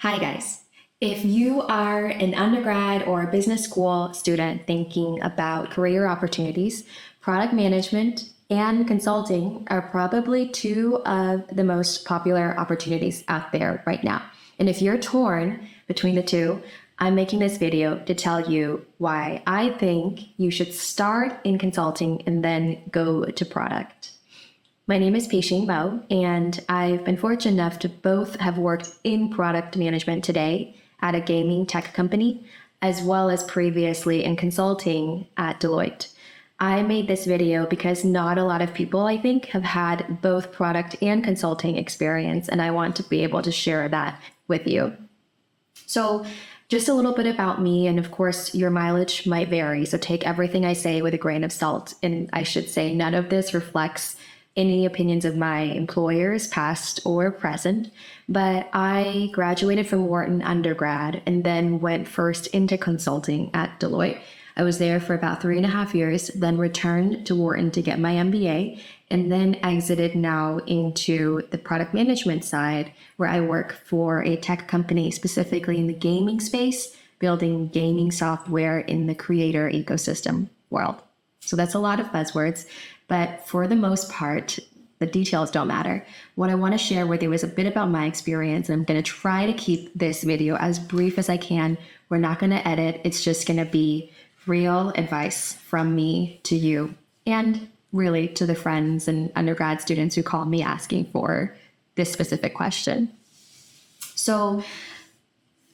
Hi guys. If you are an undergrad or a business school student thinking about career opportunities, product management and consulting are probably two of the most popular opportunities out there right now. And if you're torn between the two, I'm making this video to tell you why I think you should start in consulting and then go to product. My name is Pei Mo, and I've been fortunate enough to both have worked in product management today at a gaming tech company, as well as previously in consulting at Deloitte. I made this video because not a lot of people, I think, have had both product and consulting experience, and I want to be able to share that with you. So just a little bit about me, and of course, your mileage might vary, so take everything I say with a grain of salt. And I should say none of this reflects any opinions of my employers, past or present, but I graduated from Wharton undergrad and then went first into consulting at Deloitte. I was there for about 3.5 years, then returned to Wharton to get my MBA, and then exited now into the product management side, where I work for a tech company specifically in the gaming space, building gaming software in the creator ecosystem world. So that's a lot of buzzwords, but for the most part, the details don't matter. What I want to share with you is a bit about my experience, and I'm going to try to keep this video as brief as I can. We're not going to edit. It's just going to be real advice from me to you, and really to the friends and undergrad students who call me asking for this specific question. So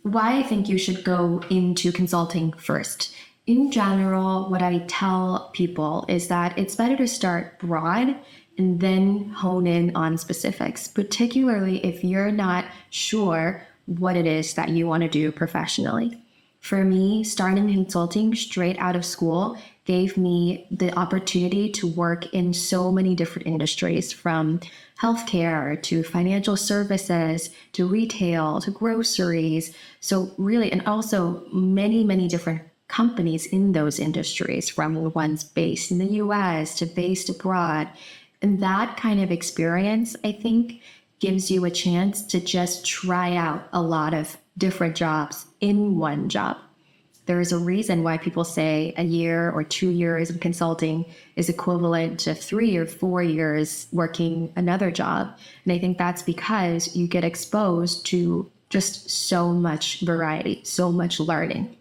why I think you should go into consulting first. In general, what I tell people is that it's better to start broad and then hone in on specifics, particularly if you're not sure what it is that you want to do professionally. For me, starting consulting straight out of school gave me the opportunity to work in so many different industries, from healthcare to financial services to retail to groceries. So really, and also many different companies in those industries, from ones based in the US to based abroad. And that kind of experience, I think, gives you a chance to just try out a lot of different jobs in one job. There is a reason why people say a year or 2 years of consulting is equivalent to 3 or 4 years working another job. And I think that's because you get exposed to just so much variety, so much learning.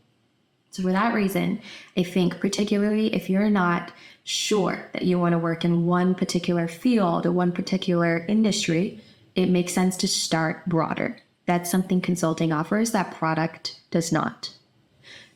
So for that reason, I think particularly if you're not sure that you want to work in one particular field or one particular industry, it makes sense to start broader. That's something consulting offers that product does not.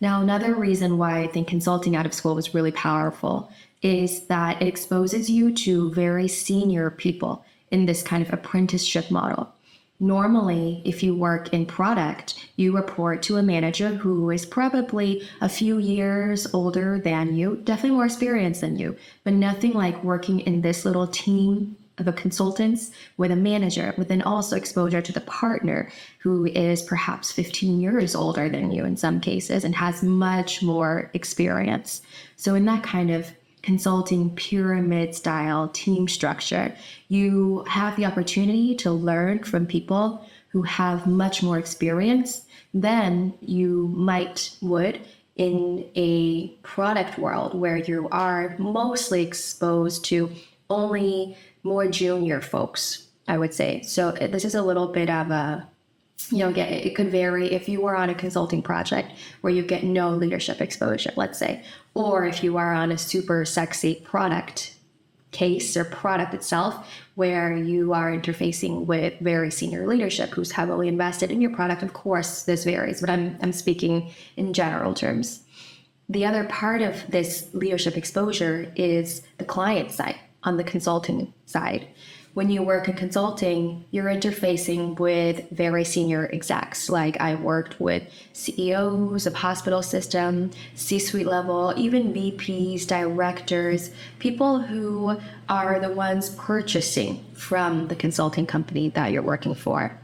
Now, another reason why I think consulting out of school was really powerful is that it exposes you to very senior people in this kind of apprenticeship model. Normally, if you work in product, you report to a manager who is probably a few years older than you, definitely more experienced than you, but nothing like working in this little team of consultants with a manager, with then also exposure to the partner who is perhaps 15 years older than you in some cases and has much more experience. So in that kind of consulting pyramid style team structure, you have the opportunity to learn from people who have much more experience than you would in a product world, where you are mostly exposed to only more junior folks, I would say. So this is a little bit of a, it could vary if you were on a consulting project where you get no leadership exposure, let's say, or if you are on a super sexy product case or product itself where you are interfacing with very senior leadership who's heavily invested in your product. Of course, this varies, but I'm speaking in general terms. The other part of this leadership exposure is the client side, on the consulting side. When you work in consulting, you're interfacing with very senior execs. Like I worked with CEOs of hospital system, C-suite level, even VPs, directors, people who are the ones purchasing from the consulting company that you're working for.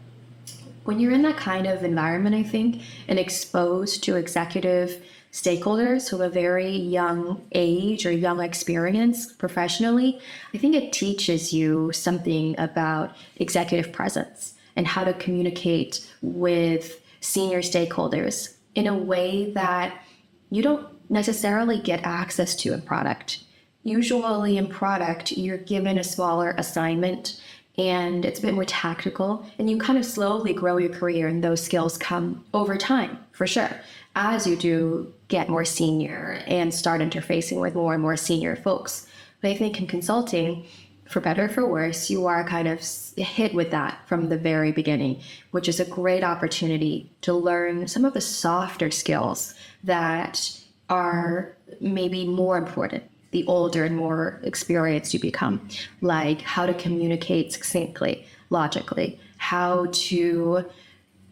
When you're in that kind of environment, I think, and exposed to executive stakeholders who have a very young age or young experience professionally, I think it teaches you something about executive presence and how to communicate with senior stakeholders in a way that you don't necessarily get access to in product. Usually in product, you're given a smaller assignment and it's a bit more tactical, and you kind of slowly grow your career, and those skills come over time, for sure, as you do get more senior and start interfacing with more and more senior folks. But I think in consulting, for better or for worse, you are kind of hit with that from the very beginning, which is a great opportunity to learn some of the softer skills that are maybe more important the older and more experienced you become, like how to communicate succinctly, logically, how to,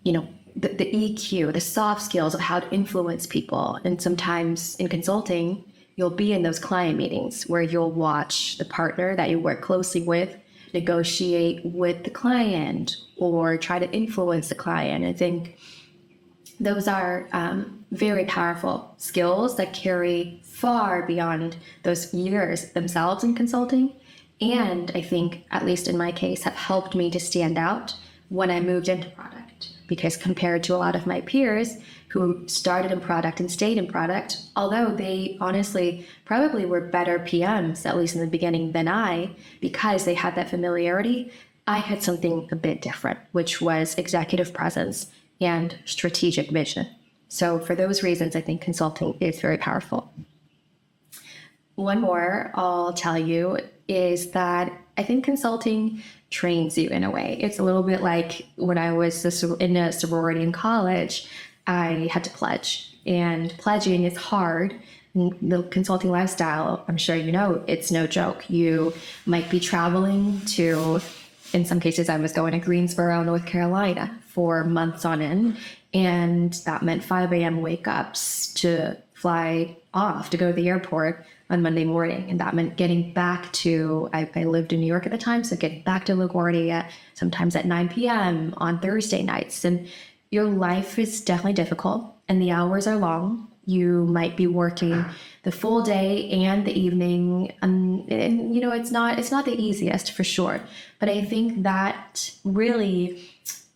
the EQ, the soft skills of how to influence people. And sometimes in consulting, you'll be in those client meetings where you'll watch the partner that you work closely with negotiate with the client or try to influence the client. I think those are very powerful skills that carry far beyond those years themselves in consulting. And I think, at least in my case, have helped me to stand out when I moved into product. Because compared to a lot of my peers who started in product and stayed in product, although they honestly probably were better PMs, at least in the beginning, than I, because they had that familiarity, I had something a bit different, which was executive presence and strategic vision. So for those reasons, I think consulting is very powerful. One more I'll tell you is that I think consulting trains you in a way. It's a little bit like when I was in a sorority in college, I had to pledge, and pledging is hard. The consulting lifestyle, I'm sure you know, it's no joke. You might be traveling to, in some cases, I was going to Greensboro, North Carolina for months on end. And that meant 5 a.m. wake ups to fly off to go to the airport on Monday morning. And that meant getting back to, I lived in New York at the time, so getting back to LaGuardia sometimes at 9 p.m. on Thursday nights. And your life is definitely difficult and the hours are long. You might be working the full day and the evening, and it's not the easiest for sure. But I think that really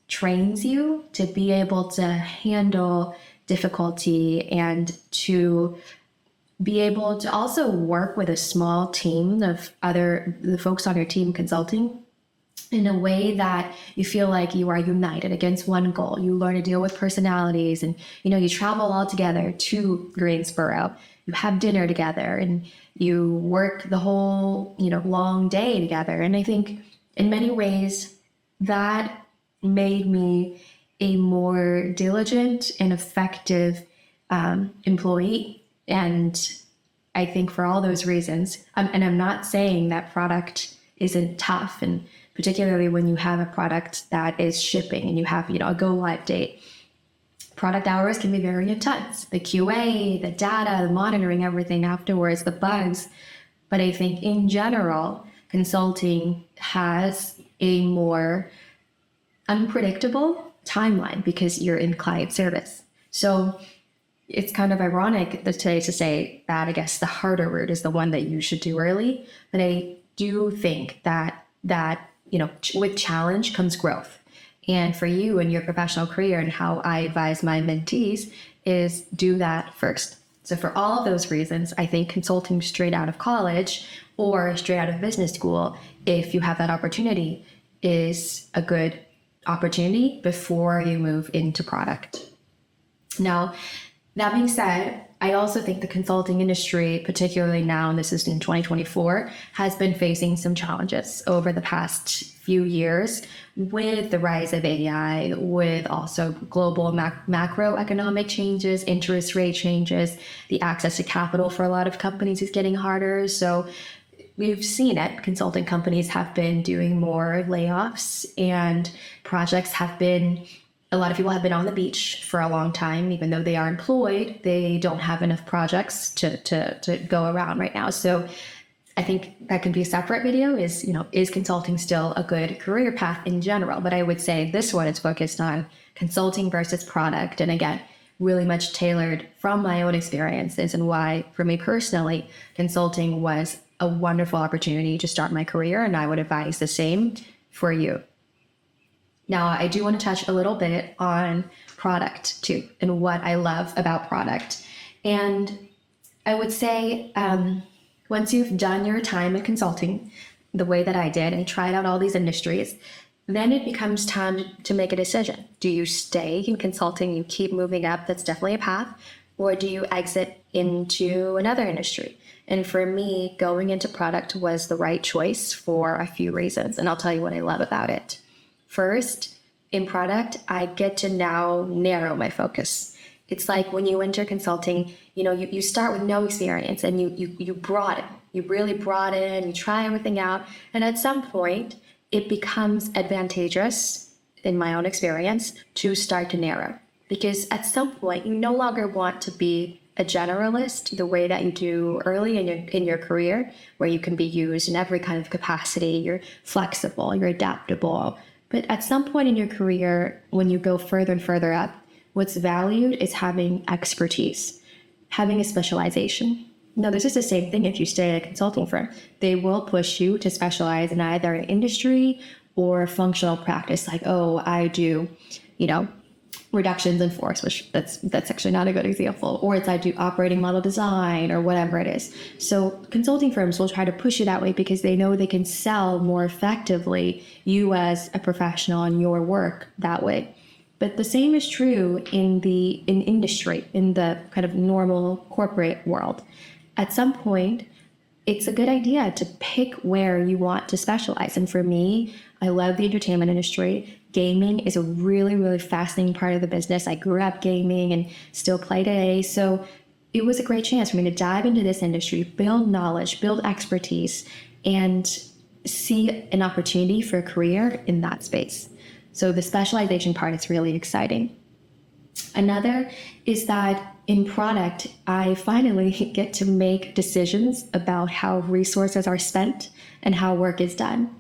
trains you to be able to handle difficulty and to be able to also work with a small team of the folks on your team consulting in a way that you feel like you are united against one goal. You learn to deal with personalities, and you travel all together to Greensboro. You have dinner together and you work the whole long day together. And I think in many ways that made me a more diligent and effective employee. And I think for all those reasons, and I'm not saying that product isn't tough, and particularly when you have a product that is shipping and you have a go live date, product hours can be very intense. The QA, the data, the monitoring, everything afterwards, the bugs. But I think in general, consulting has a more unpredictable timeline because you're in client service. So it's kind of ironic today to say that I guess the harder route is the one that you should do early. But I do think that with challenge comes growth. And for you and your professional career, and how I advise my mentees, is do that first. So for all of those reasons, I think consulting straight out of college or straight out of business school, if you have that opportunity, is a good opportunity before you move into product. Now, that being said, I also think the consulting industry, particularly now, and this is in 2024, has been facing some challenges over the past few years with the rise of AI, with also global macroeconomic changes, interest rate changes, the access to capital for a lot of companies is getting harder. So we've seen it. Consulting companies have been doing more layoffs, and projects have been, a lot of people have been on the beach for a long time. Even though they are employed, they don't have enough projects to go around right now. So I think that can be a separate video, is consulting still a good career path in general? But I would say this one is focused on consulting versus product. And again, really much tailored from my own experiences, and why, for me personally, consulting was a wonderful opportunity to start my career. And I would advise the same for you. Now, I do want to touch a little bit on product too, and what I love about product. And I would say once you've done your time in consulting, the way that I did, and tried out all these industries, then it becomes time to make a decision. Do you stay in consulting, you keep moving up, that's definitely a path, or do you exit into another industry? And for me, going into product was the right choice for a few reasons, and I'll tell you what I love about it. First, in product, I get to now narrow my focus. It's like when you enter consulting, you start with no experience and you broaden. You really broaden, you try everything out. And at some point, it becomes advantageous, in my own experience, to start to narrow. Because at some point, you no longer want to be a generalist the way that you do early in your career, where you can be used in every kind of capacity. You're flexible, you're adaptable. But at some point in your career, when you go further and further up, what's valued is having expertise, having a specialization. No, this is the same thing if you stay at a consulting firm. They will push you to specialize in either an industry or functional practice, like, oh, I do, reductions in force, which that's actually not a good example, or it's I do operating model design or whatever it is. So consulting firms will try to push you that way because they know they can sell more effectively you as a professional and your work that way. But the same is true in industry, in the kind of normal corporate world. At some point, it's a good idea to pick where you want to specialize. And for me, I love the entertainment industry. Gaming is a really, really fascinating part of the business. I grew up gaming and still play today. So it was a great chance for me to dive into this industry, build knowledge, build expertise, and see an opportunity for a career in that space. So the specialization part is really exciting. Another is that in product, I finally get to make decisions about how resources are spent and how work is done.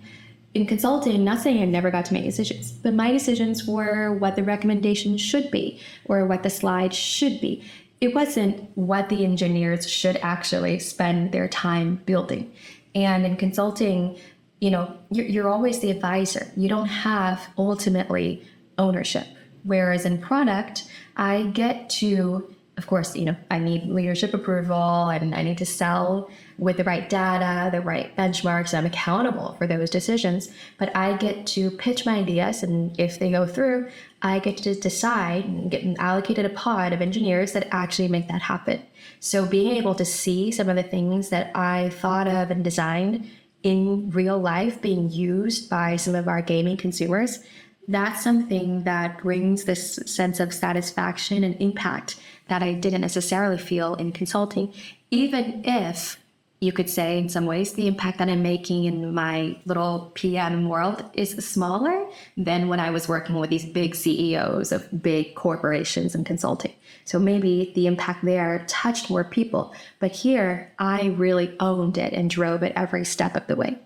In consulting, not saying I never got to make decisions, but my decisions were what the recommendation should be or what the slide should be. It wasn't what the engineers should actually spend their time building. And in consulting, you're always the advisor. You don't have ultimately ownership. Whereas in product, I get to, of course, I need leadership approval and I need to sell with the right data, the right benchmarks. I'm accountable for those decisions, but I get to pitch my ideas. And if they go through, I get to decide and get allocated a pod of engineers that actually make that happen. So being able to see some of the things that I thought of and designed in real life being used by some of our gaming consumers, that's something that brings this sense of satisfaction and impact that I didn't necessarily feel in consulting, even if you could say in some ways the impact that I'm making in my little PM world is smaller than when I was working with these big CEOs of big corporations and consulting. So maybe the impact there touched more people, but here I really owned it and drove it every step of the way.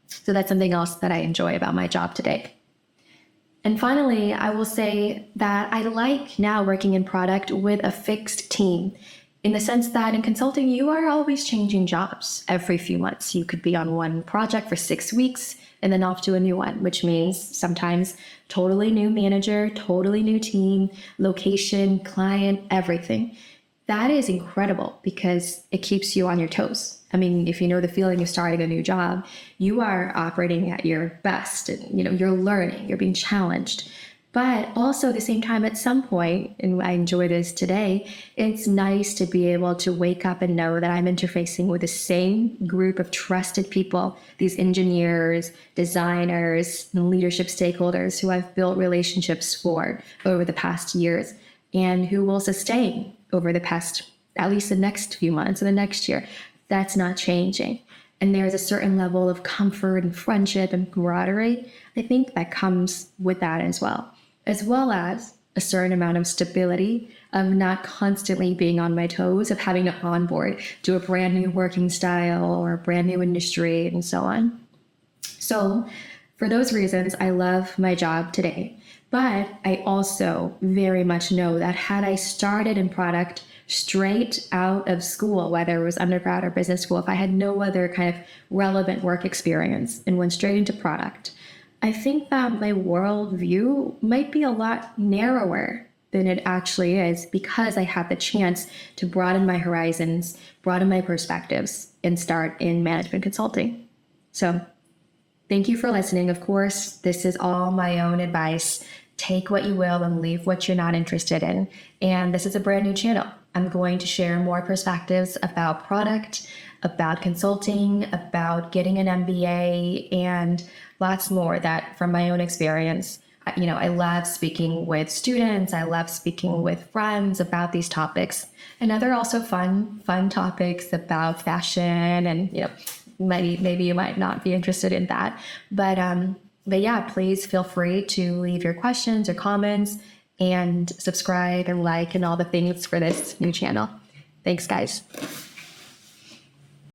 So that's something else that I enjoy about my job today. And finally, I will say that I like now working in product with a fixed team, in the sense that in consulting, you are always changing jobs every few months. You could be on one project for 6 weeks and then off to a new one, which means sometimes totally new manager, totally new team, location, client, everything. That is incredible because it keeps you on your toes. I mean, if you know the feeling of starting a new job, you are operating at your best and, you're learning, you're being challenged. But also at the same time, at some point, and I enjoy this today, it's nice to be able to wake up and know that I'm interfacing with the same group of trusted people, these engineers, designers, and leadership stakeholders who I've built relationships for over the past years and who will sustain over the past, at least the next few months and the next year. That's not changing. And there's a certain level of comfort and friendship and camaraderie, I think, that comes with that as well as a certain amount of stability of not constantly being on my toes, of having to onboard to a brand new working style or a brand new industry and so on. So for those reasons, I love my job today. But I also very much know that had I started in product straight out of school, whether it was undergrad or business school, if I had no other kind of relevant work experience and went straight into product, I think that my worldview might be a lot narrower than it actually is because I had the chance to broaden my horizons, broaden my perspectives, and start in management consulting. So thank you for listening. Of course, this is all my own advice. Take what you will and leave what you're not interested in. And this is a brand new channel. I'm going to share more perspectives about product, about consulting, about getting an MBA, and lots more that from my own experience. I love speaking with students. I love speaking with friends about these topics. And other also fun topics about fashion and, maybe you might not be interested in that. But yeah, please feel free to leave your questions or comments and subscribe and like and all the things for this new channel. Thanks, guys.